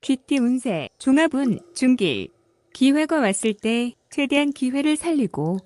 쥐띠 운세, 종합운, 중길. 기회가 왔을 때 최대한 기회를 살리고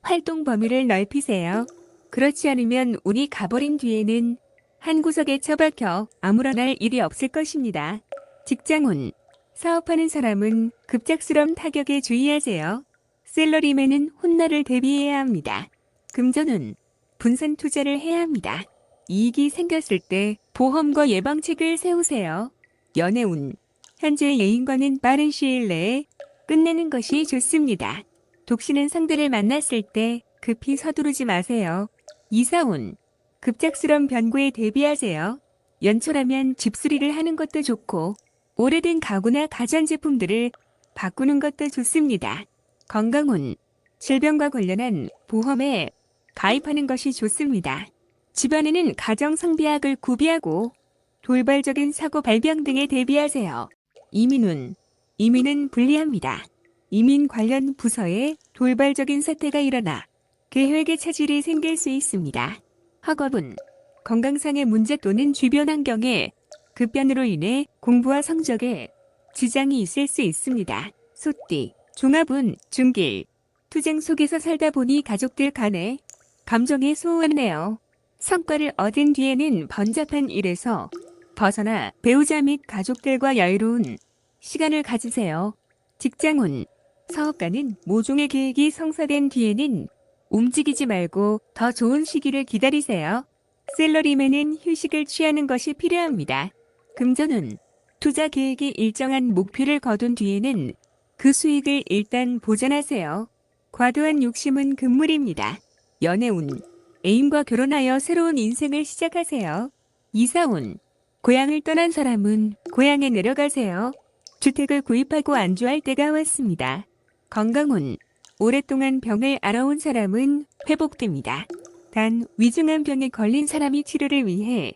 활동 범위를 넓히세요. 그렇지 않으면 운이 가버린 뒤에는 한 구석에 처박혀 아무런 할 일이 없을 것입니다. 직장운, 사업하는 사람은 급작스러운 타격에 주의하세요. 셀러리맨은 훗날을 대비해야 합니다. 금전운, 분산 투자를 해야 합니다. 이익이 생겼을 때 보험과 예방책을 세우세요. 연애운, 현재 애인과는 빠른 시일 내에 끝내는 것이 좋습니다. 독신은 상대를 만났을 때 급히 서두르지 마세요. 이사운, 급작스러운 변고에 대비하세요. 연초라면 집수리를 하는 것도 좋고 오래된 가구나 가전제품들을 바꾸는 것도 좋습니다. 건강운, 질병과 관련한 보험에 가입하는 것이 좋습니다. 집안에는 가정성비약을 구비하고 돌발적인 사고 발병 등에 대비하세요. 이민운, 이민은 불리합니다. 이민 관련 부서에 돌발적인 사태가 일어나 계획의 차질이 생길 수 있습니다. 학업은 건강상의 문제 또는 주변 환경의 급변으로 인해 공부와 성적에 지장이 있을 수 있습니다. 소띠, 종합운, 중길. 투쟁 속에서 살다 보니 가족들 간에 감정이 소원해요. 성과를 얻은 뒤에는 번잡한 일에서 벗어나 배우자 및 가족들과 여유로운 시간을 가지세요. 직장운, 사업가는 모종의 계획이 성사된 뒤에는 움직이지 말고 더 좋은 시기를 기다리세요. 셀러리맨은 휴식을 취하는 것이 필요합니다. 금전운, 투자 계획이 일정한 목표를 거둔 뒤에는 그 수익을 일단 보전하세요. 과도한 욕심은 금물입니다. 연애운, 애인과 결혼하여 새로운 인생을 시작하세요. 이사운, 고향을 떠난 사람은 고향에 내려가세요. 주택을 구입하고 안주할 때가 왔습니다. 건강운, 오랫동안 병을 앓아온 사람은 회복됩니다. 단 위중한 병에 걸린 사람이 치료를 위해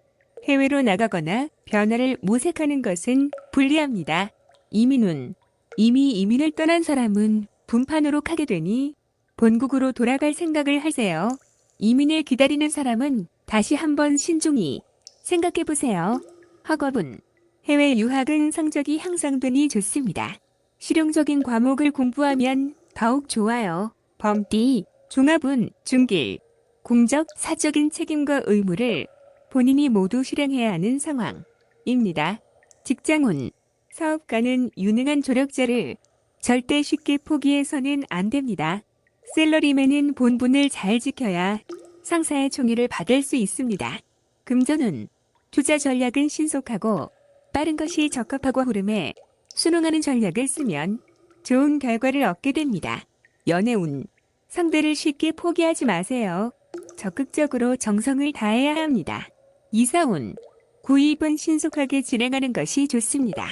해외로 나가거나 변화를 모색하는 것은 불리합니다. 이민운, 이미 이민을 떠난 사람은 분판으로 가게 되니 본국으로 돌아갈 생각을 하세요. 이민을 기다리는 사람은 다시 한번 신중히 생각해보세요. 학업은 해외 유학은 성적이 향상되니 좋습니다. 실용적인 과목을 공부하면 더욱 좋아요. 범띠, 종합운, 중길. 공적, 사적인 책임과 의무를 본인이 모두 실행해야 하는 상황입니다. 직장운, 사업가는 유능한 조력자를 절대 쉽게 포기해서는 안 됩니다. 셀러리맨은 본분을 잘 지켜야 상사의 총애를 받을 수 있습니다. 금전운, 투자 전략은 신속하고 빠른 것이 적합하고 흐름에 순응하는 전략을 쓰면 좋은 결과를 얻게 됩니다. 연애운, 상대를 쉽게 포기하지 마세요. 적극적으로 정성을 다해야 합니다. 이사운, 구입은 신속하게 진행하는 것이 좋습니다.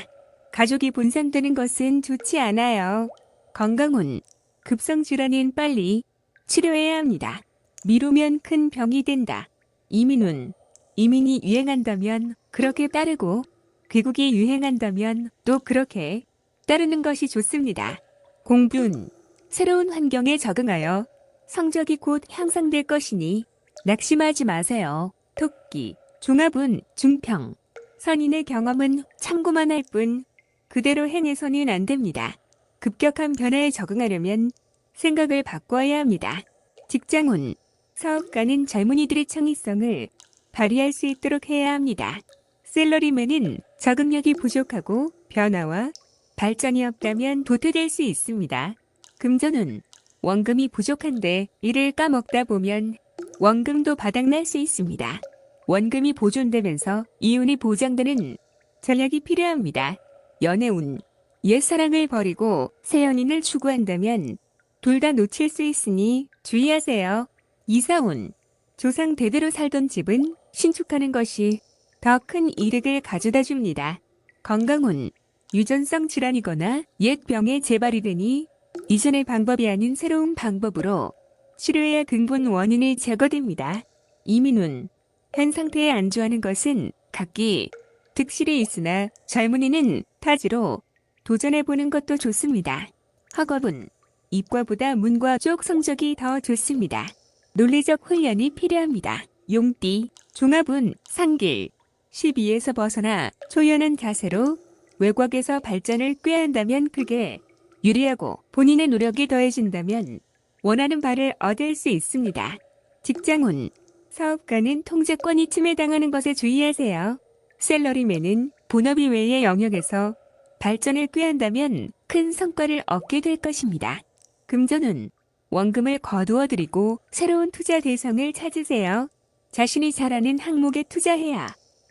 가족이 분산되는 것은 좋지 않아요. 건강운, 급성질환은 빨리 치료해야 합니다. 미루면 큰 병이 된다. 이민운, 이민이 유행한다면 그렇게 따르고 귀국이 유행한다면 또 그렇게 따르는 것이 좋습니다. 공분, 새로운 환경에 적응하여 성적이 곧 향상될 것이니 낙심하지 마세요. 토끼, 종합운, 중평. 선인의 경험은 참고만 할 뿐 그대로 행해서는 안 됩니다. 급격한 변화에 적응하려면 생각을 바꿔야 합니다. 직장운, 사업가는 젊은이들의 창의성을 발휘할 수 있도록 해야 합니다. 셀러리맨은 적응력이 부족하고 변화와 발전이 없다면 도태될 수 있습니다. 금전운, 원금이 부족한데 일을 까먹다 보면 원금도 바닥날 수 있습니다. 원금이 보존되면서 이윤이 보장되는 전략이 필요합니다. 연애운, 옛사랑을 버리고 새 연인을 추구한다면 둘 다 놓칠 수 있으니 주의하세요. 이사운, 조상 대대로 살던 집은 신축하는 것이 더 큰 이득을 가져다 줍니다. 건강운, 유전성 질환이거나 옛 병에 재발이 되니 이전의 방법이 아닌 새로운 방법으로 치료해야 근본 원인이 제거됩니다. 이민운, 현 상태에 안주하는 것은 각기 득실이 있으나 젊은이는 타지로 도전해보는 것도 좋습니다. 학업은 이과보다 문과 쪽 성적이 더 좋습니다. 논리적 훈련이 필요합니다. 용띠, 종합운, 상길. 12에서 벗어나 초연한 자세로 외곽에서 발전을 꾀한다면 크게 유리하고 본인의 노력이 더해진다면 원하는 바를 얻을 수 있습니다. 직장운, 사업가는 통제권이 침해당하는 것에 주의하세요. 샐러리맨은 본업 이외의 영역에서 발전을 꾀한다면 큰 성과를 얻게 될 것입니다. 금전운, 원금을 거두어들이고 새로운 투자 대상을 찾으세요. 자신이 잘하는 항목에 투자해야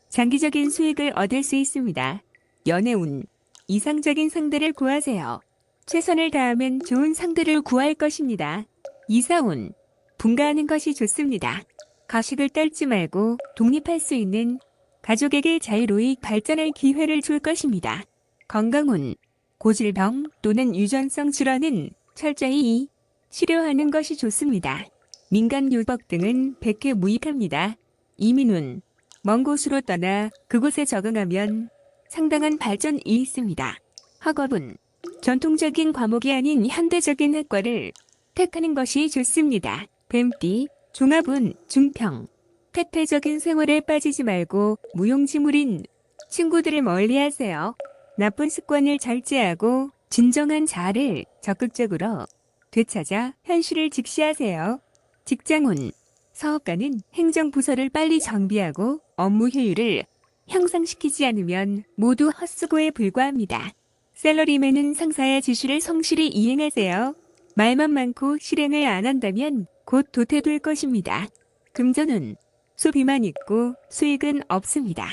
장기적인 수익을 얻을 수 있습니다. 연애운, 이상적인 상대를 구하세요. 최선을 다하면 좋은 상대를 구할 것입니다. 이사운, 분가하는 것이 좋습니다. 가식을 떨지 말고 독립할 수 있는 가족에게 자유로이 발전할 기회를 줄 것입니다. 건강운, 고질병 또는 유전성 질환은 철저히 치료하는 것이 좋습니다. 민간요법 등은 백해무익합니다. 이민운, 먼 곳으로 떠나 그곳에 적응하면 상당한 발전이 있습니다. 학업은 전통적인 과목이 아닌 현대적인 학과를 택하는 것이 좋습니다. 뱀띠, 종합운, 중평. 태폐적인 생활에 빠지지 말고 무용지물인 친구들을 멀리하세요. 나쁜 습관을 절제하고 진정한 자아를 적극적으로 되찾아 현실을 직시하세요. 직장운, 사업가는 행정부서를 빨리 정비하고 업무 효율을 향상시키지 않으면 모두 헛수고에 불과합니다. 샐러리맨은 상사의 지시를 성실히 이행하세요. 말만 많고 실행을 안 한다면 곧 도태될 것입니다. 금전운, 소비만 있고 수익은 없습니다.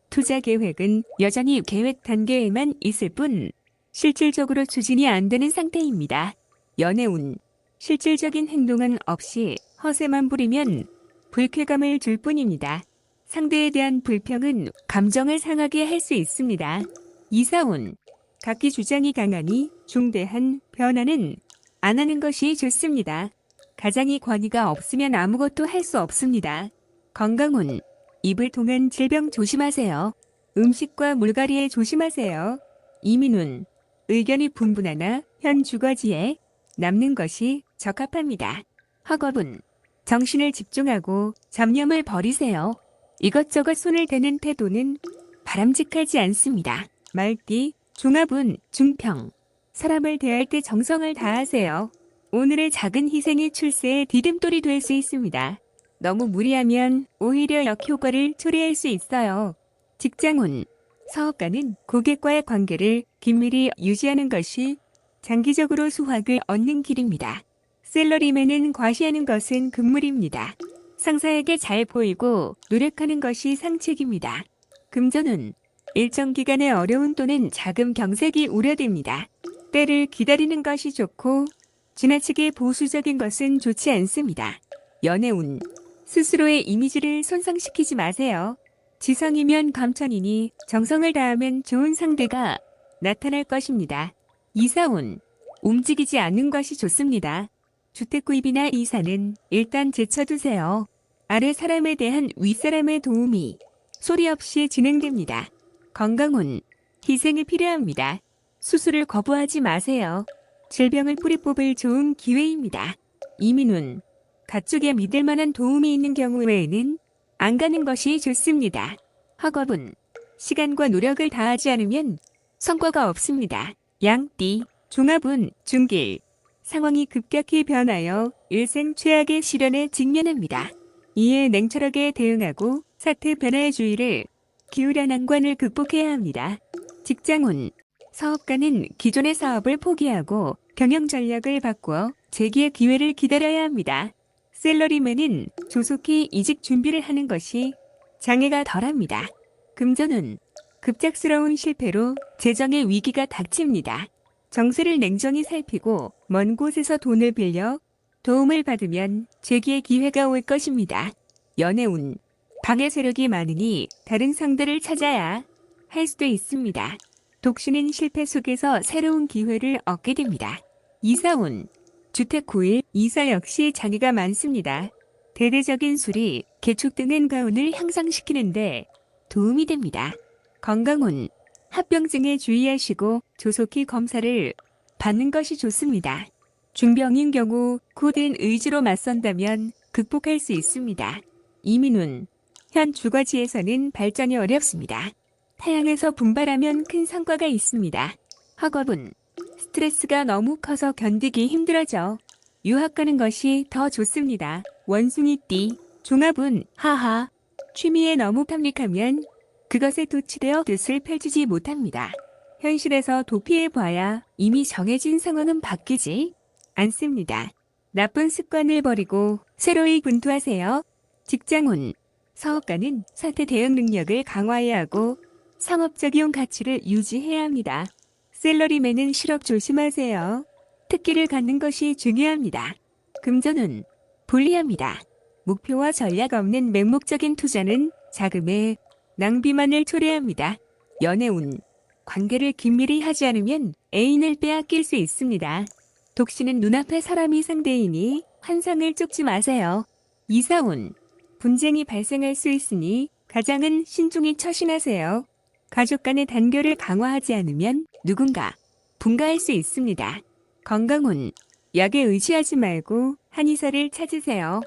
투자 계획은 여전히 계획 단계에만 있을 뿐 실질적으로 추진이 안 되는 상태입니다. 연애운, 실질적인 행동은 없이 허세만 부리면 불쾌감을 줄 뿐입니다. 상대에 대한 불평은 감정을 상하게 할 수 있습니다. 이사운, 각기 주장이 강하니 중대한 변화는 안 하는 것이 좋습니다. 가장이 권위가 없으면 아무것도 할 수 없습니다. 건강운, 입을 통한 질병 조심하세요. 음식과 물갈이에 조심하세요. 이민운, 의견이 분분하나 현 주거지에 남는 것이 적합합니다. 학업은 정신을 집중하고 잡념을 버리세요. 이것저것 손을 대는 태도는 바람직하지 않습니다. 말띠, 종합운, 중평. 사람을 대할 때 정성을 다하세요. 오늘의 작은 희생이 출세의 디딤돌이 될 수 있습니다. 너무 무리하면 오히려 역효과를 초래할 수 있어요. 직장운, 사업가는 고객과의 관계를 긴밀히 유지하는 것이 장기적으로 수확을 얻는 길입니다. 샐러리맨은 과시하는 것은 금물입니다. 상사에게 잘 보이고 노력하는 것이 상책입니다. 금전운, 일정 기간의 어려운 또는 자금 경색이 우려됩니다. 때를 기다리는 것이 좋고 지나치게 보수적인 것은 좋지 않습니다. 연애운, 스스로의 이미지를 손상시키지 마세요. 지성이면 감천이니 정성을 다하면 좋은 상대가 나타날 것입니다. 이사운, 움직이지 않는 것이 좋습니다. 주택구입이나 이사는 일단 제쳐두세요. 아래 사람에 대한 윗사람의 도움이 소리 없이 진행됩니다. 건강운, 희생이 필요합니다. 수술을 거부하지 마세요. 질병을 뿌리 뽑을 좋은 기회입니다. 이민운, 가족에 믿을 만한 도움이 있는 경우 외에는 안 가는 것이 좋습니다. 학업은 시간과 노력을 다하지 않으면 성과가 없습니다. 양띠, 종합운, 중길. 상황이 급격히 변하여 일생 최악의 시련에 직면합니다. 이에 냉철하게 대응하고 사태 변화의 주의를 기울여 난관을 극복해야 합니다. 직장운, 사업가는 기존의 사업을 포기하고 경영 전략을 바꾸어 재기의 기회를 기다려야 합니다. 샐러리맨은 조속히 이직 준비를 하는 것이 장애가 덜합니다. 금전운, 급작스러운 실패로 재정의 위기가 닥칩니다. 정세를 냉정히 살피고 먼 곳에서 돈을 빌려 도움을 받으면 재기의 기회가 올 것입니다. 연애운, 방해 세력이 많으니 다른 상대를 찾아야 할 수도 있습니다. 독신은 실패 속에서 새로운 기회를 얻게 됩니다. 이사운, 주택 구입, 이사 역시 장애가 많습니다. 대대적인 수리, 개축 등은 가운을 향상시키는데 도움이 됩니다. 건강운, 합병증에 주의하시고 조속히 검사를 받는 것이 좋습니다. 중병인 경우 굳은 의지로 맞선다면 극복할 수 있습니다. 이민운, 현 주거지에서는 발전이 어렵습니다. 타향에서 분발하면 큰 성과가 있습니다. 학업은 스트레스가 너무 커서 견디기 힘들어져 유학 가는 것이 더 좋습니다. 원숭이띠, 종합운, 하하. 취미에 너무 탐닉하면 그것에 도취되어 뜻을 펼치지 못합니다. 현실에서 도피해봐야 이미 정해진 상황은 바뀌지 않습니다. 나쁜 습관을 버리고 새로이 분투하세요. 직장운, 사업가는 사태 대응 능력을 강화해야 하고 상업적인 가치를 유지해야 합니다. 셀러리맨은 실업 조심하세요. 특기를 갖는 것이 중요합니다. 금전운, 불리합니다. 목표와 전략 없는 맹목적인 투자는 자금의 낭비만을 초래합니다. 연애운, 관계를 긴밀히 하지 않으면 애인을 빼앗길 수 있습니다. 독신은 눈앞에 사람이 상대이니 환상을 쫓지 마세요. 이사운, 분쟁이 발생할 수 있으니 가장은 신중히 처신하세요. 가족 간의 단결을 강화하지 않으면 누군가 분가할 수 있습니다. 건강운, 약에 의지하지 말고 한의사를 찾으세요.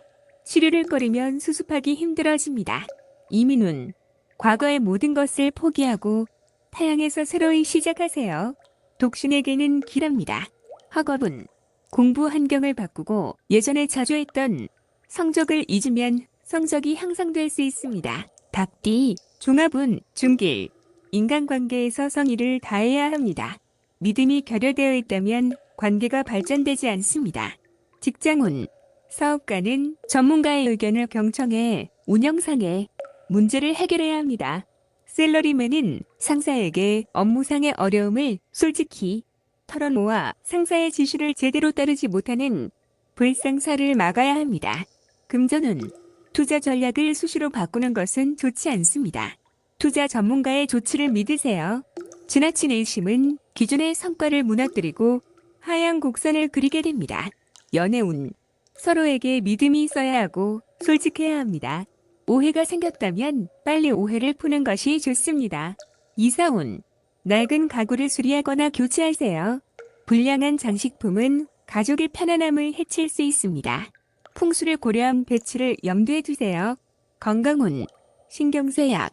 치료를 꺼리면 수습하기 힘들어집니다. 이민운, 과거의 모든 것을 포기하고 타향에서 새로이 시작하세요. 독신에게는 길합니다. 학업은 공부 환경을 바꾸고 예전에 자주 했던 성적을 잊으면 성적이 향상될 수 있습니다. 닭띠, 종합운, 중길. 인간관계에서 성의를 다해야 합니다. 믿음이 결여되어 있다면 관계가 발전되지 않습니다. 직장운, 사업가는 전문가의 의견을 경청해 운영상의 문제를 해결해야 합니다. 셀러리맨은 상사에게 업무상의 어려움을 솔직히 털어놓아 상사의 지시를 제대로 따르지 못하는 불상사를 막아야 합니다. 금전운, 투자 전략을 수시로 바꾸는 것은 좋지 않습니다. 투자 전문가의 조치를 믿으세요. 지나친 의심은 기존의 성과를 무너뜨리고 하향 곡선을 그리게 됩니다. 연애운, 서로에게 믿음이 있어야 하고 솔직해야 합니다. 오해가 생겼다면 빨리 오해를 푸는 것이 좋습니다. 이사운, 낡은 가구를 수리하거나 교체하세요. 불량한 장식품은 가족의 편안함을 해칠 수 있습니다. 풍수를 고려한 배치를 염두에 두세요. 건강운, 신경쇠약,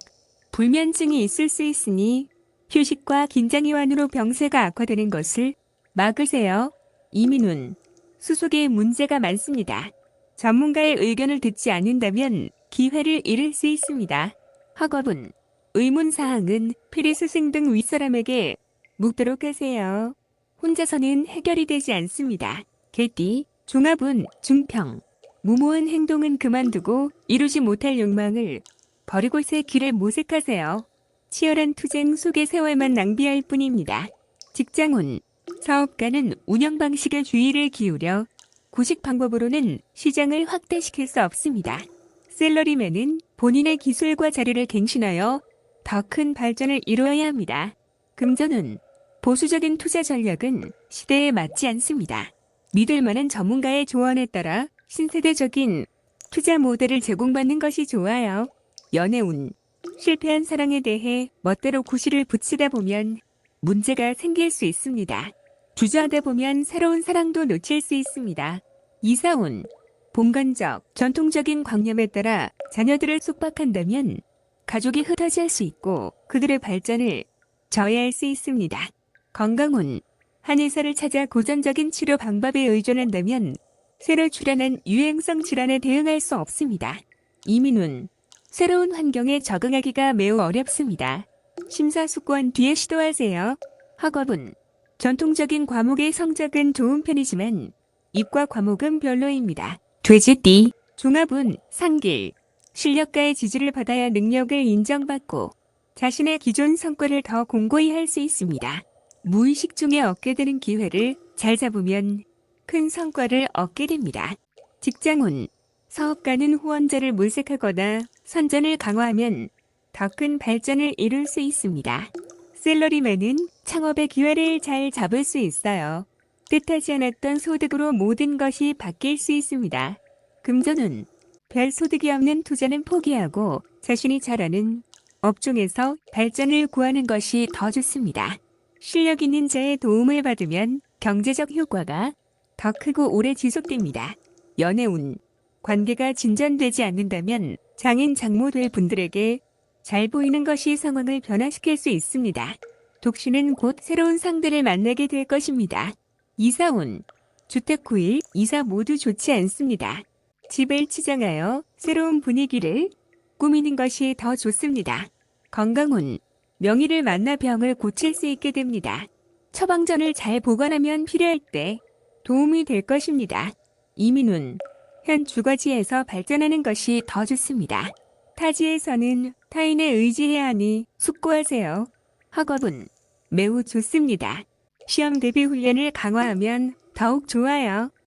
불면증이 있을 수 있으니 휴식과 긴장이완으로 병세가 악화되는 것을 막으세요. 이민운, 수속에 문제가 많습니다. 전문가의 의견을 듣지 않는다면 기회를 잃을 수 있습니다. 학업은 의문사항은 피리스승 등 윗사람에게 묻도록 하세요. 혼자서는 해결이 되지 않습니다. 개띠, 종합운, 중평. 무모한 행동은 그만두고 이루지 못할 욕망을 버리고 새 길을 모색하세요. 치열한 투쟁 속의 세월만 낭비할 뿐입니다. 직장운, 사업가는 운영 방식에 주의를 기울여 구식 방법으로는 시장을 확대시킬 수 없습니다. 셀러리맨은 본인의 기술과 자료를 갱신하여 더 큰 발전을 이루어야 합니다. 금전운, 보수적인 투자 전략은 시대에 맞지 않습니다. 믿을 만한 전문가의 조언에 따라 신세대적인 투자 모델을 제공받는 것이 좋아요. 연애운, 실패한 사랑에 대해 멋대로 구실을 붙이다 보면 문제가 생길 수 있습니다. 주저하다 보면 새로운 사랑도 놓칠 수 있습니다. 이사운, 봉건적, 전통적인 관념에 따라 자녀들을 속박한다면 가족이 흩어질 수 있고 그들의 발전을 저해할 수 있습니다. 건강운, 한의사를 찾아 고전적인 치료 방법에 의존한다면 새로 출현한 유행성 질환에 대응할 수 없습니다. 이민운, 새로운 환경에 적응하기가 매우 어렵습니다. 심사숙고한 뒤에 시도하세요. 학업은 전통적인 과목의 성적은 좋은 편이지만 이과 과목은 별로입니다. 돼지띠, 종합운, 상길. 실력가의 지지를 받아야 능력을 인정받고 자신의 기존 성과를 더 공고히 할 수 있습니다. 무의식 중에 얻게 되는 기회를 잘 잡으면 큰 성과를 얻게 됩니다. 직장운, 사업가는 후원자를 물색하거나 선전을 강화하면 더 큰 발전을 이룰 수 있습니다. 셀러리맨은 창업의 기회를 잘 잡을 수 있어요. 뜻하지 않았던 소득으로 모든 것이 바뀔 수 있습니다. 금전운, 별 소득이 없는 투자는 포기하고 자신이 잘하는 업종에서 발전을 구하는 것이 더 좋습니다. 실력 있는 자의 도움을 받으면 경제적 효과가 더 크고 오래 지속됩니다. 연애운, 관계가 진전되지 않는다면 장인 장모 될 분들에게 잘 보이는 것이 상황을 변화시킬 수 있습니다. 독신은 곧 새로운 상대를 만나게 될 것입니다. 이사운, 주택 구입, 이사 모두 좋지 않습니다. 집을 치장하여 새로운 분위기를 꾸미는 것이 더 좋습니다. 건강운, 명의를 만나 병을 고칠 수 있게 됩니다. 처방전을 잘 보관하면 필요할 때 도움이 될 것입니다. 이민운, 현 주거지에서 발전하는 것이 더 좋습니다. 타지에서는 타인에 의지해야 하니 숙고하세요. 학업은 매우 좋습니다. 시험 대비 훈련을 강화하면 더욱 좋아요.